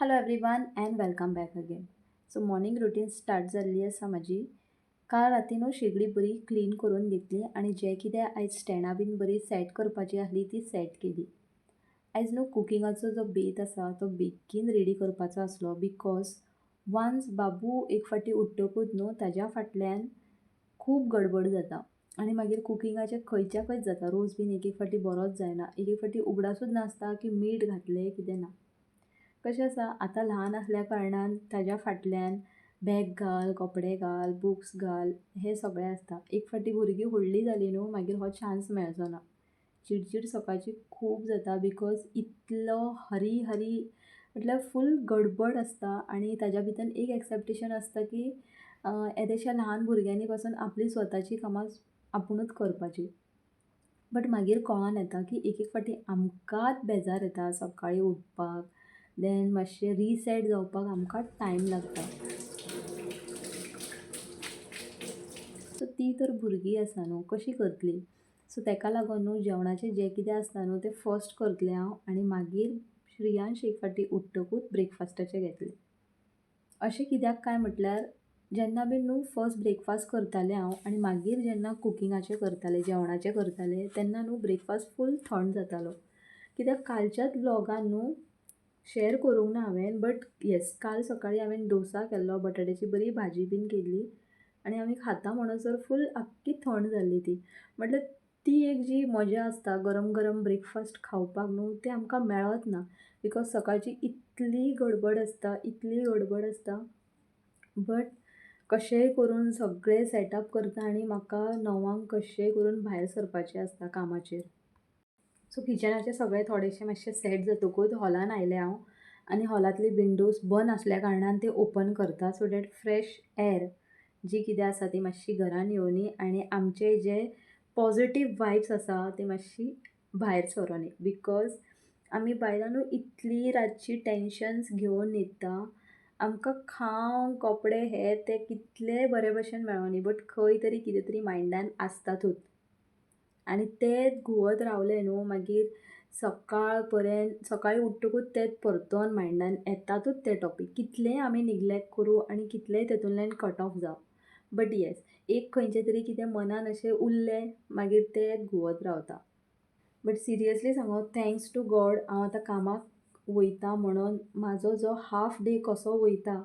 Hello everyone and welcome back again. So morning routine start जाल्ली आसा म्हाजी. काल राती न्हू शेगडी बरी क्लीन करून घेतली आनी जें कितें आयज स्टँडां बीन बरी सेट करपाची आसली ती सेट केली. आयज न्हू कुकिंगाचो जो बेत आसा तो बेगीन रेडी करपाचो आसलो बिकॉज वन्स बाबू एक फावटी उठ्ठकूच न्हू ताज्या फाटल्यान खूब गडबड जाता आनी मागीर कुकिंगाचें खंयच्या खंयच जाता. रोस बीन एक एक फावटी बरोच जायना, एक एक फावटी उगडासूच नासता की मीठ घातलें कितें ना. कशें आसा आतां ल्हान आसल्या कारणान ताज्या फाटल्यान बॅग घाल, कपडे घाल, बुक्स घाल हें सगळें आसता. एक फावटी भुरगीं व्हडलीं जालीं न्हू मागीर हो चान्स मेळचो ना. चिडचिड सकाळची खूब जाता बिकॉज इतलो हरी हरी म्हटल्यार फूल गडबड आसता आनी ताज्या भितर एक एक्सपेक्टेशन आसता की येदेशा ल्हान भुरग्यांनी पासून आपली स्वताची कामां आपुणूच करपाची. बट मागीर कळोन येता की एक एक फावटी आमकांच बेजार येता सकाळीं उठपाक, देन मातशें रिसेट जावपाक आमकां टायम लागता. सो ती तर भुरगीं आसा न्हू कशी करतली. सो ताका लागून न्हू जेवणाचें जें कितें आसता न्हू तें फर्स्ट करतलें हांव आनी मागीर श्रियांश एक फावटी उठ्ठकूच ब्रेकफास्टाचें घेतलें. अशें कित्याक काय म्हटल्यार जेन्ना बीन न्हू फर्स्ट ब्रेकफास्ट करतालें हांव आनी मागीर जेन्ना कुकिंगाचें करतालें जेवणाचें करतालें तेन्ना न्हू ब्रेकफास्ट फूल थंड जातालो. कित्याक कालच्याच व्लॉगान न्हू शेअर करूंक ना हांवें, बट येस काल सकाळीं हांवें डोसा केल्लो, बटाट्याची बरी भाजी बीन केल्ली आनी आमी खाता म्हणसर फूल आख्खी थंड जाल्ली ती. म्हटल्यार ती एक जी मजा आसता गरम गरम ब्रेकफास्ट खावपाक न्हू तें आमकां मेळत ना बिकॉज सकाळची इतली गडबड आसता, इतली गडबड आसता. बट कशेंय करून सगळें सेटअप करता आनी म्हाका 9:00 कशेंय करून भायर सरपाचें आसता कामाचेर. सो किचनाचें सगळें थोडेंशें मातशें सेट जातकूच हॉलान आयलें हांव आनी हॉलांतली विंडोज बंद आसल्या कारणान ते ओपन करता सो दॅट फ्रेश एअर जी कितें आसा ती मातशी घरान येवनी आनी आमचे जे पॉजिटीव वायब्स आसा ती मातशी भायर सरोनी. बिकॉज आमी बायलां न्हू इतली रातची टेन्शन्स घेवन न्हिदता. आमकां खावंक कपडे हे ते कितलेय बरे भशेन मेळोनी बट खंय तरी कितें तरी मायंडान आसतातूच आनी तेच घुंवत रावले न्हू मागीर सकाळ पर्यंत सकाळीं उठ्ठकूच तेच परतोन मायंडान येतातूच ते टॉपीक कितलेंय आमी निग्लेक्ट करूं आनी कितलेंय तेतूंतल्यान कट ऑफ जावं. बट येस एक खंयचें तरी कितें मनान अशें उरलें मागीर तेच घुंवत रावता. बट सिरियसली सांगो थँक्स टू गॉड हांव आतां कामाक वयता म्हणून म्हाजो जो हाफ डे कसो वयता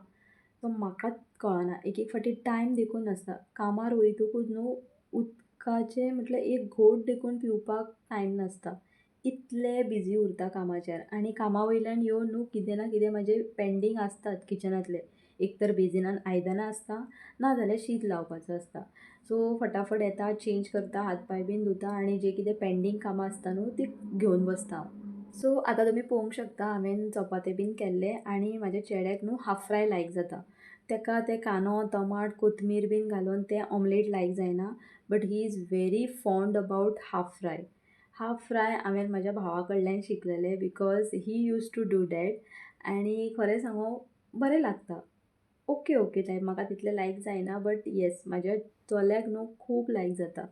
तो म्हाकाच कळना. एक एक फावटी टायम देखून नासता. कामार वयतकूच न्हू उदकाचें म्हटल्यार एक घोट देखून पिवपाक टायम नासता. इतलें बिजी उरता कामाचेर आनी कामा वयल्यान येवन न्हू कितें ना कितें म्हाजें पेंडींग आसताच किचनांतलें. एक तर बेजिनान आयदनां आसता नाजाल्यार शीत लावपाचो आसता. सो फटाफट येता चेंज करता हात पांय बीन धुता आनी जें कितें पेंडींग कामां आसता न्हू ती घेवन बसता हांव. सो आतां तुमी पळोवंक शकता हांवें चपाती बीन केल्ले आनी म्हाज्या चेड्याक न्हू हाफ फ्राय लायक जाता. तेका ते कांदो टमाट कोथमीर बीन घालून तें ऑमलेट लायक जायना but he is very fond about half fry. Half fry हांवें म्हाज्या भावा कडल्यान शिकलेलें because he use to do that आनी खरें सांगो बरें लागता. ओके ओके टायप म्हाका तितलें लायक जायना बट येस म्हाज्या चल्याक न्हू खूब लायक जाता.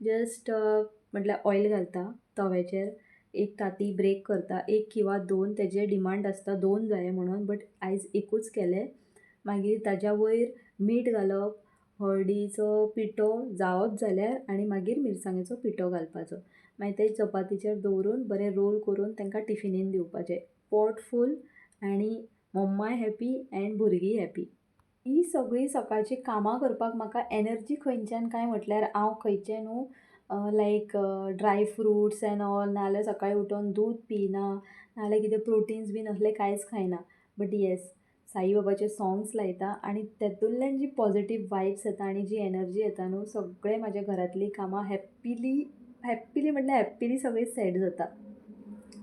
जस्ट म्हटल्यार ऑयल घालता तव्याचेर, एक ताती ब्रेक करता, एक किंवा दोन तेजें डिमांड आसता दोन जाय म्हणून बट आयज एकूच केलें. मागीर ताज्या वयर मीठ घालप, हळदीचो पिठो जावप जाल्यार आनी मागीर मिरसांगेचो पिठो घालपाचो. मागीर ते चपातीचेर दवरून बरें रोल करून तांकां टिफिनीन दिवपाचें. पोट फूल आनी मम्माय हॅपी एंड भुरगीं हॅपी. ही सगळीं सकाळची कामां करपाक म्हाका एनर्जी खंयच्यान काय म्हटल्यार हांव खंयचें न्हू लायक ड्राय फ्रुट्स एंड ऑल नाजाल्यार सकाळीं उठोन दूद पियना नाजाल्यार कितें प्रोटीन्स बीन असलें कांयच खायना. बट येस साईबाबाचे सॉंग्स लायता आनी तेतूंतल्यान जी पॉजिटीव वायब्स येता आनी जी एनर्जी येता न्हू सगळें म्हाज्या घरांतलीं कामां हॅप्पिली म्हटल्यार हॅप्पिली सगळीं सेट जाता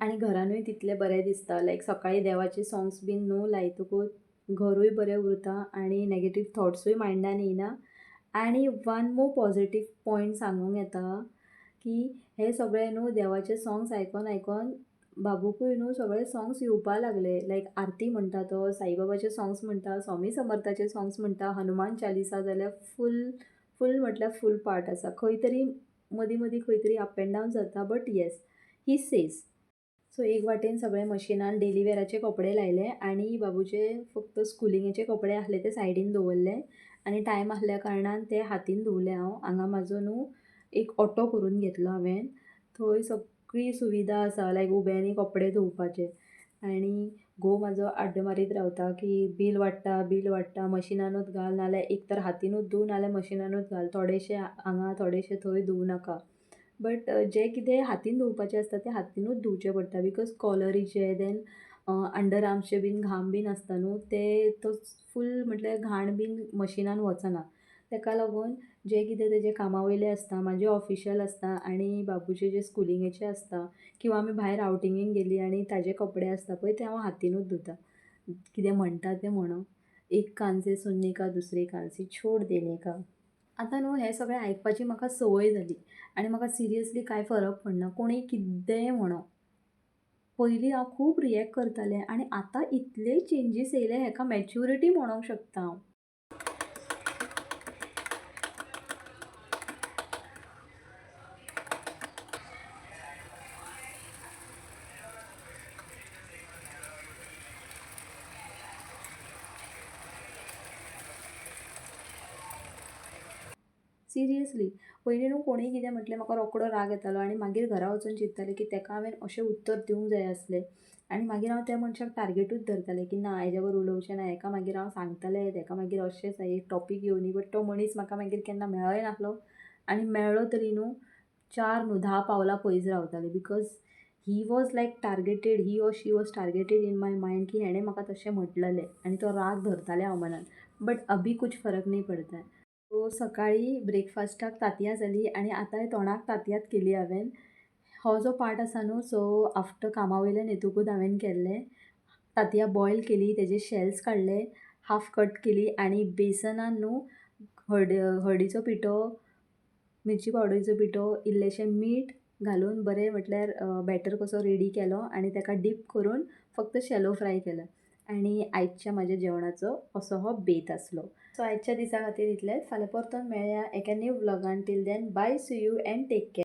आनी घरानूय तितलें बरें दिसता. लायक सकाळीं देवाचे सॉंग्स बीन न्हू लायतकूच घरूय बरें उरता आनी नेगेटीव थॉट्सूय मायंडान येयना. आनी वन मोर पॉजिटीव पॉयंट सांगूंक येता की हे सगळें न्हू देवाचे सॉंग्स आयकोन आयकोन बाबूकूय न्हू सगळे सॉंग्स येवपा लागले. लायक आरती म्हणटा तो, साईबाबाचे सॉंग्स म्हणटा, स्वामी समर्थाचे सॉंग्स म्हणटा, हनुमान चालिसा जाल्यार फूल म्हटल्यार फूल पार्ट आसा. खंय तरी मदीं मदीं खंय तरी अप एंड डावन जाता बट येस ही सेज. सो एक वाटेन सगळे मशिनान डेली वेअराचे कपडे लायले आनी बाबूचे फक्त स्कुलिंगेचे कपडे आसले ते सायडीन दवरले आनी टायम आसल्या कारणान ते हातीन धुवले हांव. हांगा म्हाजो न्हू एक ऑटो करून घेतलो हांवें. थंय सगळी सुविधा आसा लायक उब्यांनी कपडे धुवपाचे आनी घोव म्हाजो आड्डो मारीत रावता की बील वाडटा मशिनानूच घाल नाल्यार एक तर हातीनूच धुव नाल्यार मशिनानूच घाल. थोडेशे हांगा थोडेशे थंय धुवं नाका. बट जें कितें हातीन धुवपाचें आसता तें हातीनूच धुवचें पडटा बिकॉज कॉलरीचे देन अंडर आर्म्सचे बीन घाम बीन आसता न्हू ते तो फूल म्हटल्यार घाण बीन मशिनान वचना. ताका लागून जें कितें तेजें कामा वयलें आसता म्हाजें ऑफिशियल आसता आनी बाबूचे जे स्कुलिंगेचे आसता किंवां आमी भायर आवटिंगेक गेलीं आनी ताजे कपडे आसता पळय ते हांव हातीनूच धुता. कितें म्हणटा तें म्हणो, एक कान से सुनने का दुसरे कान से छोड देने का. आतां न्हू हें सगळें आयकपाची म्हाका संवय जाली आनी म्हाका सिरियसली कांय फरक पडना कोणीय किद्देंय म्हणो. पयलीं हांव खूब रियॅक्ट करतालें आनी आतां इतले चेंजीस येयले हेका मॅच्युरिटी म्हणोंक शकता हांव. सिरियसली पयलीं न्हू कोणीय कितें म्हटलें म्हाका रोकडो राग येतालो आनी मागीर घरा वचून चिंत्तालें की तेका हांवें अशें उत्तर दिवंक जाय आसलें आनी मागीर हांव त्या मनशाक टार्गेटूच धरतालें की ना हेज्या बरोबर उलोवचें ना हेका मागीर हांव सांगतलें तेका मागीर अशेंच एक टॉपीक घेवन बट तो मनीस म्हाका मागीर केन्ना मेळय नासलो आनी मेळ्ळो तरी न्हू 4 न्हू 10 पावलां पयस रावतालें because he was like targeted he or she was targeted in my mind की हेणें म्हाका तशें म्हटलेलें आनी तो राग धरतालें हांव मनान. बट अभी कुछ फरक नहीं पडता है. सो सकाळीं ब्रेकफास्टाक तांतयां जालीं आनी आतांय तोंडाक तांतयात केली हांवें. हो जो पार्ट आसा न्हू सो आफ्टर कामा वयल्यान येतकूच हांवें केल्लें. तांतयां बॉयल केली तेजे शेल्स काडले हाफ कट केली आनी बेसनान न्हू हळदीचो पिठो मिरची पावडरीचो पिठो इल्लेशें मीठ घालून बरें म्हटल्यार बॅटर कसो रेडी केलो आनी ताका डीप करून फक्त शॅलो फ्राय केलो आनी आयच्या म्हाज्या जेवणाचो असो हो बेत आसलो. सो आयच्या दिसा खातीर इतलेंच. फाल्यां परतून मेळया एका न्यू व्लॉगान. Till then bye see you and take care.